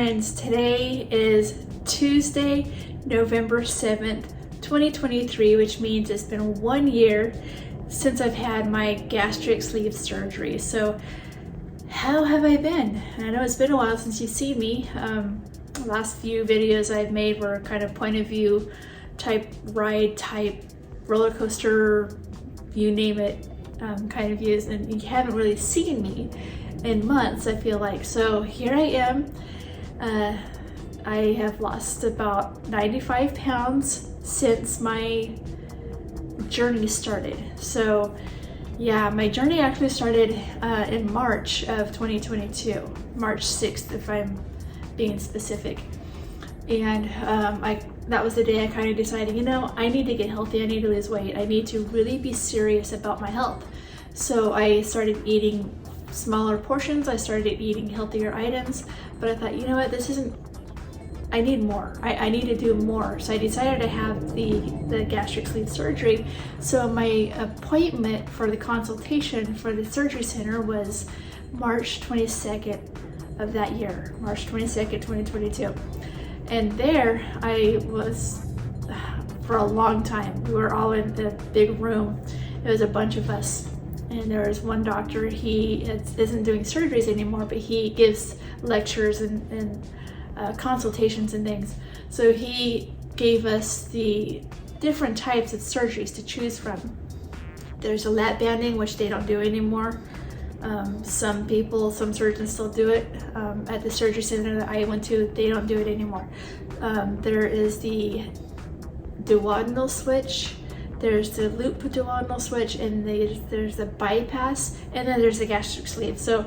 friends. Today is Tuesday, November 7th, 2023, which means it's been 1 year since I've had my gastric sleeve surgery. So how have I been? I know it's been a while since you've seen me. The last few videos I've made were kind of point of view type ride, type roller coaster, you name it, kind of views, and you haven't really seen me in months, I feel like. So here I am. I have lost about 95 pounds since my journey started. So yeah, my journey actually started in March of 2022, March 6th if I'm being specific. And that was the day I kind of decided, you know, I need to get healthy, I need to lose weight, I need to really be serious about my health. So I started eating smaller portions, I started eating healthier items, but I thought, you know what, this isn't, I need more. I need to do more. So I decided to have the gastric sleeve surgery. So my appointment for the consultation for the surgery center was March 22nd of that year, March 22nd, 2022. And there I was for a long time. We were all in a big room. It was a bunch of us. And there was one doctor, he isn't doing surgeries anymore, but he gives lectures and consultations and things. So he gave us the different types of surgeries to choose from. There's a lap banding, which they don't do anymore. Some surgeons still do it. At the surgery center that I went to, they don't do it anymore. There is the duodenal switch, there's the loop duodenal switch, and there's the bypass, and then there's the gastric sleeve. So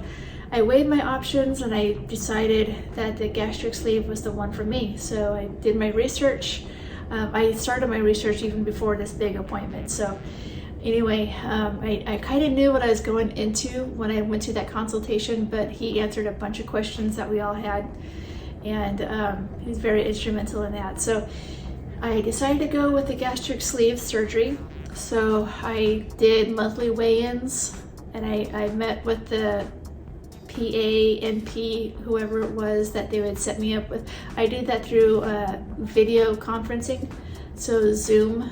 I weighed my options and I decided that the gastric sleeve was the one for me. So I did my research. I started my research even before this big appointment. So anyway, I kind of knew what I was going into when I went to that consultation, but he answered a bunch of questions that we all had, and he's very instrumental in that. So I decided to go with the gastric sleeve surgery. So I did monthly weigh-ins, and I met with the PA, NP, whoever it was that they would set me up with. I did that through video conferencing. So Zoom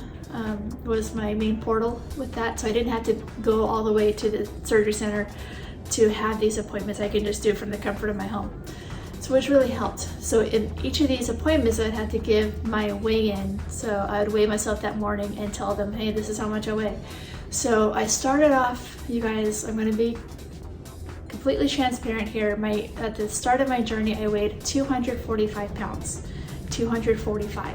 was my main portal with that. So I didn't have to go all the way to the surgery center to have these appointments. I can just do it from the comfort of my home. So which really helped. So in each of these appointments, I'd have to give my weigh-in. So I would weigh myself that morning and tell them, hey, this is how much I weigh. So I started off, you guys, I'm gonna be completely transparent here. At the start of my journey, I weighed 245 pounds, 245.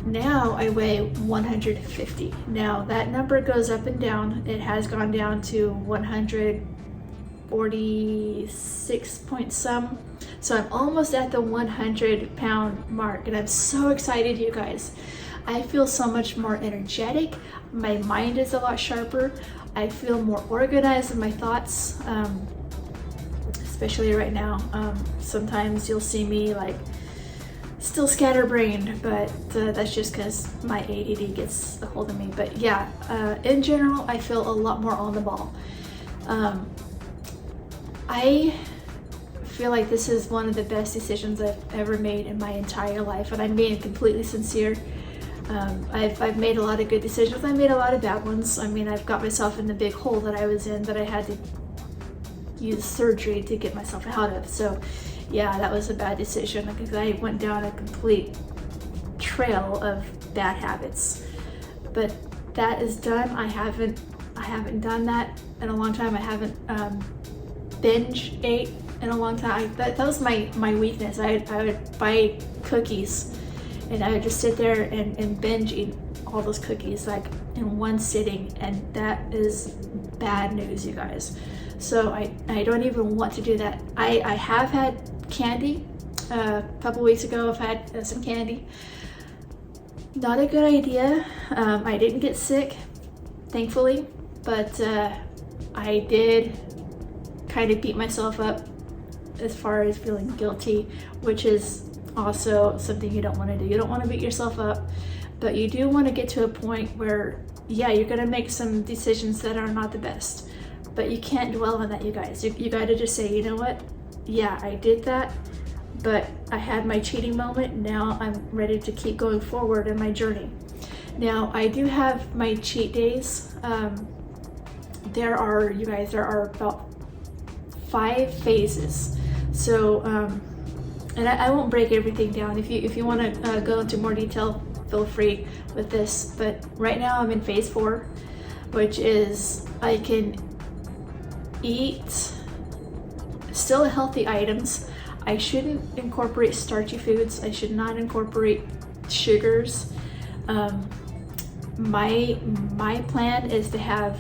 Now I weigh 150. Now that number goes up and down. It has gone down to 146 point some. So I'm almost at the 100 pound mark, and I'm so excited, you guys. I feel so much more energetic. My mind is a lot sharper. I feel more organized in my thoughts, especially right now. Sometimes you'll see me like still scatterbrained, but that's just because my ADD gets a hold of me. But yeah, in general, I feel a lot more on the ball. I feel like this is one of the best decisions I've ever made in my entire life, and I'm being completely sincere. I've made a lot of good decisions. I made a lot of bad ones. I mean, I've got myself in the big hole that I was in that I had to use surgery to get myself out of. So yeah, that was a bad decision because I went down a complete trail of bad habits. But that is done. I haven't done that in a long time. I haven't binge ate in a long time. That was my weakness. I would buy cookies and I would just sit there and binge eat all those cookies like in one sitting, and that is bad news, you guys. So I don't even want to do that. I have had candy. A couple weeks ago I've had some candy. Not a good idea. I didn't get sick, thankfully, but I did kind of beat myself up as far as feeling guilty, which is also something you don't want to do. You don't want to beat yourself up, but you do want to get to a point where, yeah, you're going to make some decisions that are not the best, but you can't dwell on that, you guys. You got to just say, you know what? Yeah, I did that, but I had my cheating moment. Now I'm ready to keep going forward in my journey. Now I do have my cheat days. There are about 5 phases. So, and I won't break everything down. If you want to go into more detail, feel free with this. But right now I'm in phase 4, which is I can eat still healthy items. I shouldn't incorporate starchy foods. I should not incorporate sugars. My plan is to have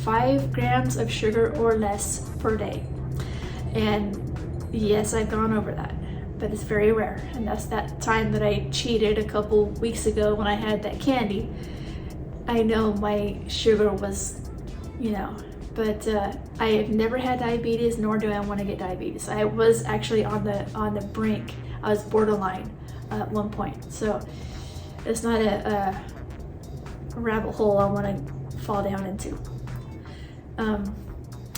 5 grams of sugar or less per day. And yes, I've gone over that, but it's very rare. And that's that time that I cheated a couple weeks ago when I had that candy. I know my sugar was, but I have never had diabetes, nor do I want to get diabetes. I was actually on the brink. I was borderline at one point. So it's not a rabbit hole I want to fall down into.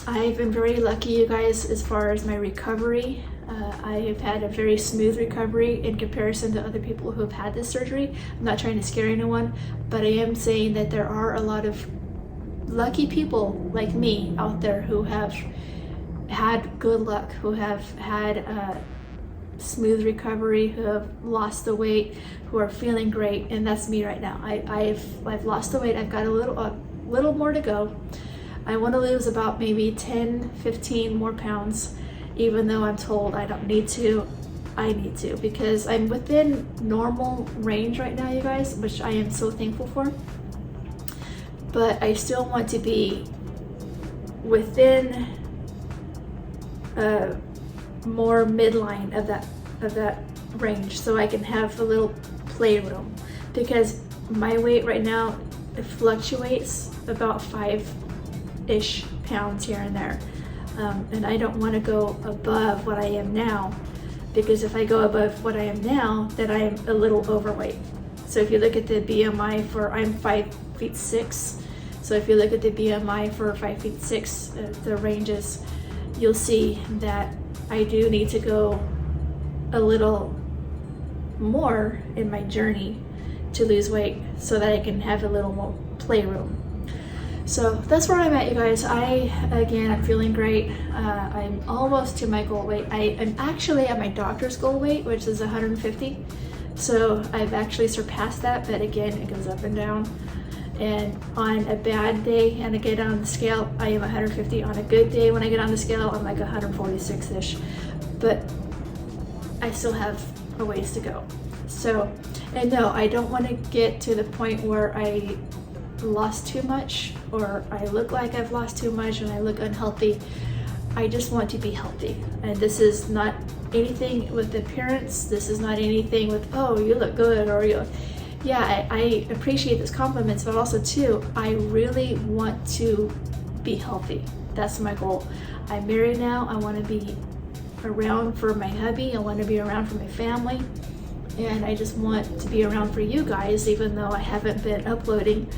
I've been very lucky, you guys, as far as my recovery. I have had a very smooth recovery in comparison to other people who have had this surgery. I'm not trying to scare anyone, but I am saying that there are a lot of lucky people like me out there who have had good luck, who have had a smooth recovery, who have lost the weight, who are feeling great, and that's me right now. I've lost the weight. I've got a little more to go. I want to lose about maybe 10-15 more pounds, even though I'm told I don't need to. I need to, because I'm within normal range right now, you guys, which I am so thankful for. But I still want to be within more midline of that range, so I can have a little playroom, because my weight right now, it fluctuates about 5-ish pounds here and there, and I don't want to go above what I am now, because if I go above what I am now, then I am a little overweight. So if you look at the BMI I'm 5'6", so if you look at the BMI for 5'6", the ranges, you'll see that I do need to go a little more in my journey to lose weight, so that I can have a little more playroom. So that's where I'm at, you guys. I'm feeling great. I'm almost to my goal weight. I'm actually at my doctor's goal weight, which is 150. So I've actually surpassed that, but again, it goes up and down. And on a bad day, and I get on the scale, I am 150. On a good day, when I get on the scale, I'm like 146-ish. But I still have a ways to go. So, and no, I don't want to get to the point where I lost too much, or I look like I've lost too much and I look unhealthy. I just want to be healthy. And this is not anything with appearance. This is not anything with, oh, you look good, or I appreciate those compliments, but also too, I really want to be healthy. That's my goal. I'm married now. I want to be around for my hubby. I want to be around for my family. And I just want to be around for you guys, even though I haven't been uploading.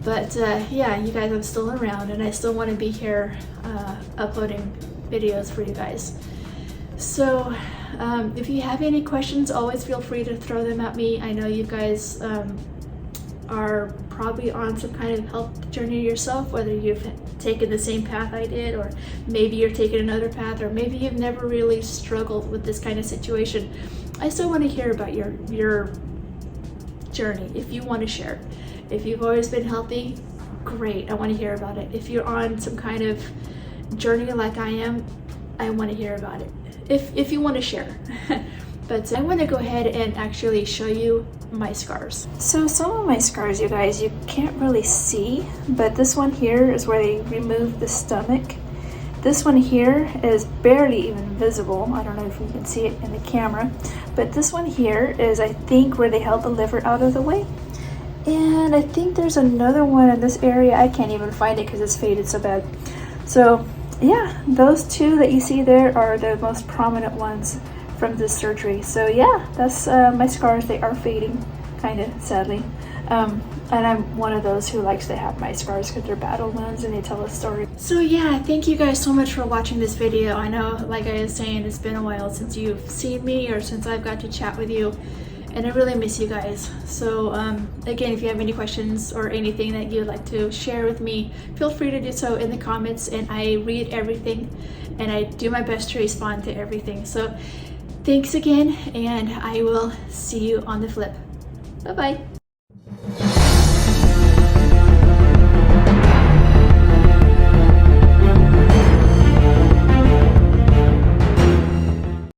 But yeah, you guys, I'm still around, and I still want to be here uploading videos for you guys. So if you have any questions, always feel free to throw them at me. I know you guys are probably on some kind of health journey yourself, whether you've taken the same path I did, or maybe you're taking another path, or maybe you've never really struggled with this kind of situation. I still want to hear about your journey if you want to share. If you've always been healthy, great, I want to hear about it. If you're on some kind of journey like I am, I want to hear about it. If you want to share. But I want to go ahead and actually show you my scars. So some of my scars, you guys, you can't really see, but this one here is where they removed the stomach. This one here is barely even visible. I don't know if you can see it in the camera, but this one here is, I think, where they held the liver out of the way. And I think there's another one in this area. I can't even find it because it's faded so bad. So yeah, those two that you see there are the most prominent ones from this surgery. So yeah, that's my scars. They are fading, kind of sadly. And I'm one of those who likes to have my scars because they're battle wounds and they tell a story. So yeah, thank you guys so much for watching this video. I know, like I was saying, it's been a while since you've seen me or since I've got to chat with you, and I really miss you guys. So again, if you have any questions or anything that you'd like to share with me, feel free to do so in the comments, and I read everything and I do my best to respond to everything. So thanks again, and I will see you on the flip. Bye-bye.